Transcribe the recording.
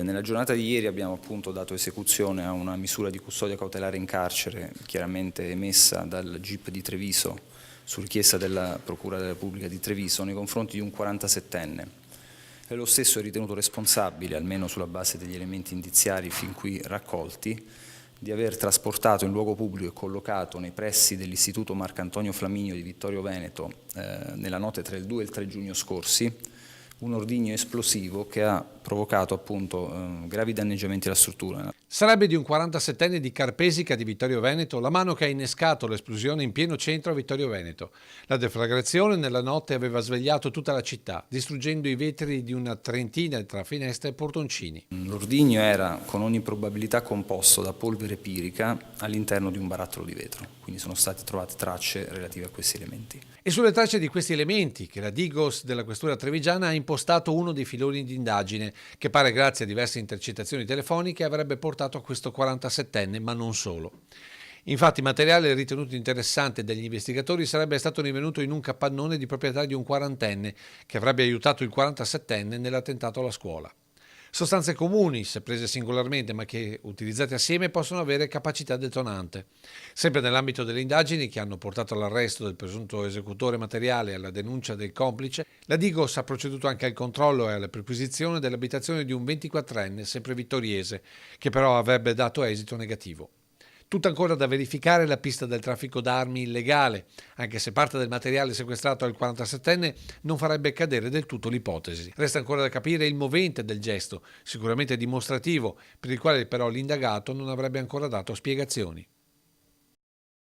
Nella giornata di ieri abbiamo appunto dato esecuzione a una misura di custodia cautelare in carcere, chiaramente emessa dal GIP di Treviso su richiesta della Procura della Repubblica di Treviso nei confronti di un 47enne. E lo stesso è ritenuto responsabile, almeno sulla base degli elementi indiziari fin qui raccolti, di aver trasportato in luogo pubblico e collocato nei pressi dell'Istituto Marcantonio Flaminio di Vittorio Veneto nella notte tra il 2 e il 3 giugno scorsi un ordigno esplosivo che ha provocato appunto gravi danneggiamenti alla struttura. Sarebbe di un 47enne di Carpesica di Vittorio Veneto la mano che ha innescato l'esplosione in pieno centro a Vittorio Veneto. La deflagrazione nella notte aveva svegliato tutta la città, distruggendo i vetri di una trentina tra finestre e portoncini. L'ordigno era con ogni probabilità composto da polvere pirica all'interno di un barattolo di vetro, quindi sono state trovate tracce relative a questi elementi. E sulle tracce di questi elementi che la Digos della questura trevigiana ha impostato uno dei filoni di indagine che pare grazie a diverse intercettazioni telefoniche avrebbe portato a questo 47enne, ma non solo. Infatti il materiale ritenuto interessante dagli investigatori sarebbe stato rinvenuto in un capannone di proprietà di un 40enne che avrebbe aiutato il 47enne nell'attentato alla scuola. Sostanze comuni, se prese singolarmente ma che utilizzate assieme possono avere capacità detonante. Sempre nell'ambito delle indagini che hanno portato all'arresto del presunto esecutore materiale e alla denuncia del complice, la Digos ha proceduto anche al controllo e alla perquisizione dell'abitazione di un 24enne, sempre vittoriese, che però avrebbe dato esito negativo. Tutta ancora da verificare la pista del traffico d'armi illegale, anche se parte del materiale sequestrato al 47enne non farebbe cadere del tutto l'ipotesi. Resta ancora da capire il movente del gesto, sicuramente dimostrativo, per il quale però l'indagato non avrebbe ancora dato spiegazioni.